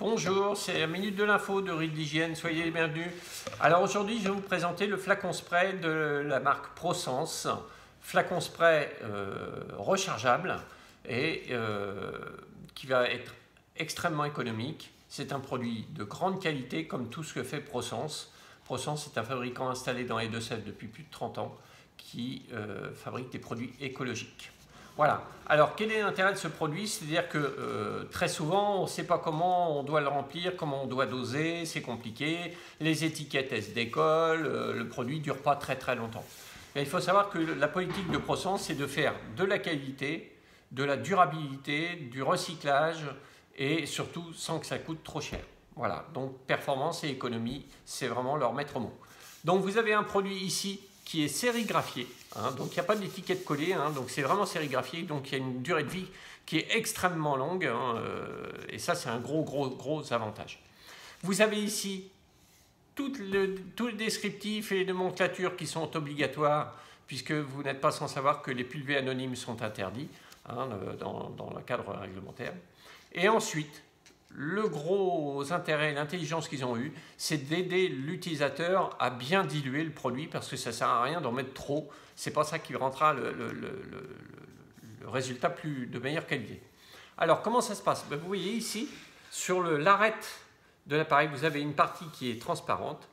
Bonjour, c'est la Minute de l'Info de Rides d'Hygiène, soyez les bienvenus. Alors aujourd'hui, je vais vous présenter le flacon spray de la marque ProSense. Flacon spray rechargeable et qui va être extrêmement économique. C'est un produit de grande qualité comme tout ce que fait ProSense. ProSense est un fabricant installé dans les Deux-Sèvres depuis plus de 30 ans qui fabrique des produits écologiques. Voilà. Alors, quel est l'intérêt de ce produit? C'est-à-dire que très souvent, on ne sait pas comment on doit le remplir, comment on doit doser, c'est compliqué. Les étiquettes, elles se décollent, le produit ne dure pas très longtemps. Mais il faut savoir que la politique de ProSense, c'est de faire de la qualité, de la durabilité, du recyclage et surtout sans que ça coûte trop cher. Voilà. Donc, performance et économie, c'est vraiment leur maître mot. Donc, vous avez un produit ici qui est sérigraphié, donc il n'y a pas d'étiquette collée, donc c'est vraiment sérigraphié, donc il y a une durée de vie qui est extrêmement longue, et ça c'est un gros avantage. Vous avez ici tout le descriptif et les nomenclatures qui sont obligatoires, puisque vous n'êtes pas sans savoir que les pulvés anonymes sont interdits dans le cadre réglementaire. Et ensuite, le gros intérêt, l'intelligence qu'ils ont eu, c'est d'aider l'utilisateur à bien diluer le produit parce que ça ne sert à rien d'en mettre trop. C'est pas ça qui rendra le résultat de meilleure qualité. Alors, comment ça se passe? Vous voyez ici, sur l'arête de l'appareil, vous avez une partie qui est transparente.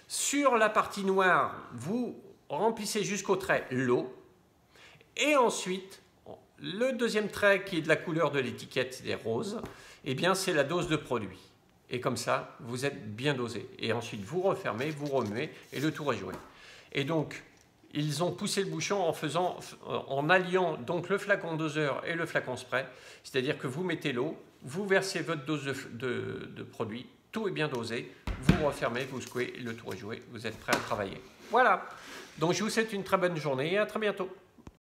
Sur la partie noire, vous remplissez jusqu'au trait l'eau. Et ensuite, le deuxième trait qui est de la couleur de l'étiquette, c'est-à-dire rose, eh bien c'est la dose de produit. Et comme ça, vous êtes bien dosé. Et ensuite, vous refermez, vous remuez et le tour est joué. Et donc, ils ont poussé le bouchon en alliant donc le flacon doseur et le flacon spray. C'est-à-dire que vous mettez l'eau, vous versez votre dose de produit, tout est bien dosé, vous refermez, vous secouez, le tour est joué, vous êtes prêt à travailler. Voilà. Donc, je vous souhaite une très bonne journée et à très bientôt.